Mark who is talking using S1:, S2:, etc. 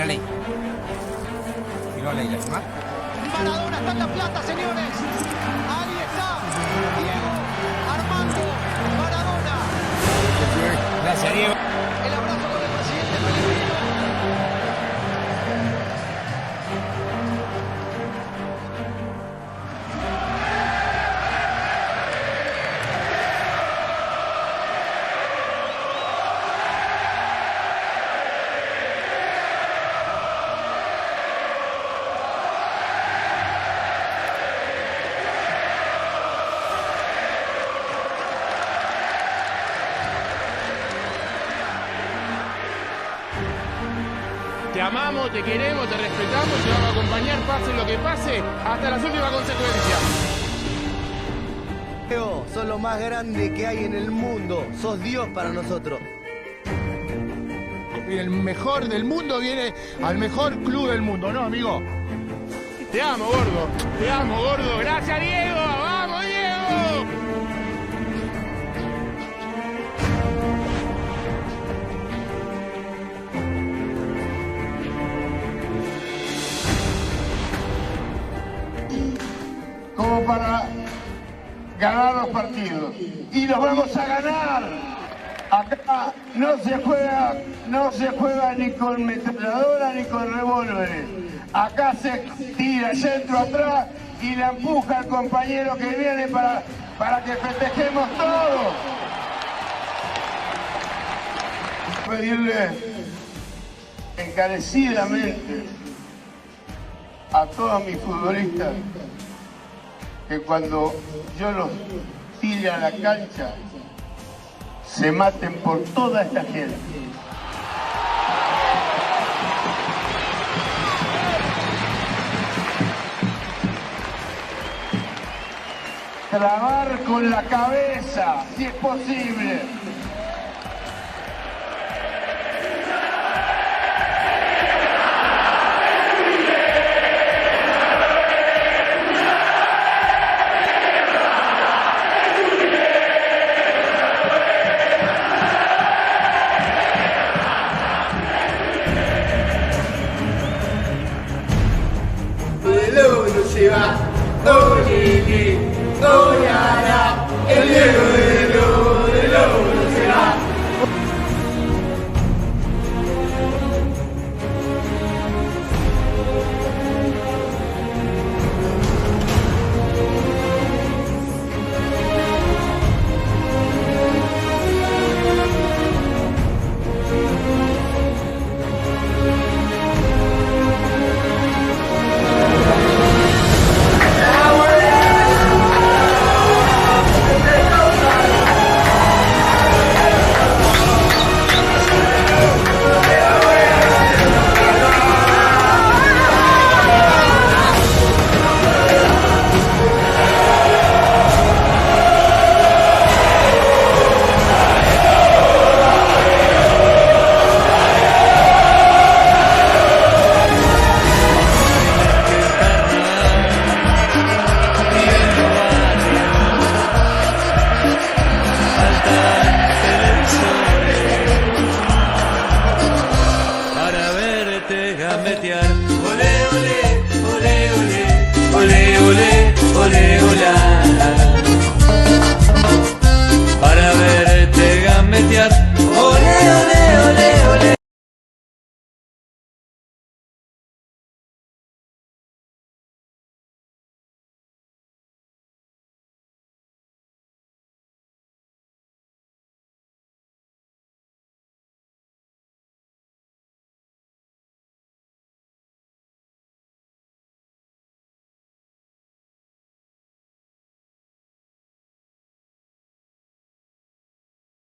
S1: la ley. Tiró la ley, ¿no?
S2: Maradona está en La Plata, señores. Ahí está. Diego Armando Maradona.
S1: Gracias, Diego.
S2: El abrazo con el presidente Pellegrino.
S3: Te amamos, te queremos, te respetamos y te vamos a acompañar, pase lo que pase, hasta las últimas consecuencias.
S4: Diego, sos lo más grande que hay en el mundo. Sos Dios para nosotros.
S5: Y el mejor del mundo viene al mejor club del mundo, ¿no, amigo?
S3: Te amo, gordo. Te amo, gordo. Gracias, Diego. ¡Vamos, Diego!
S5: Como para ganar los partidos. Y los vamos a ganar. Acá no se juega ni con metralladora ni con revólveres. Acá se tira centro atrás y la empuja al compañero que viene para que festejemos todos. Pedirle encarecidamente a todos mis futbolistas que cuando yo los tire a la cancha se maten por toda esta gente. Trabar con la cabeza, si es posible.
S6: Para verte gambetear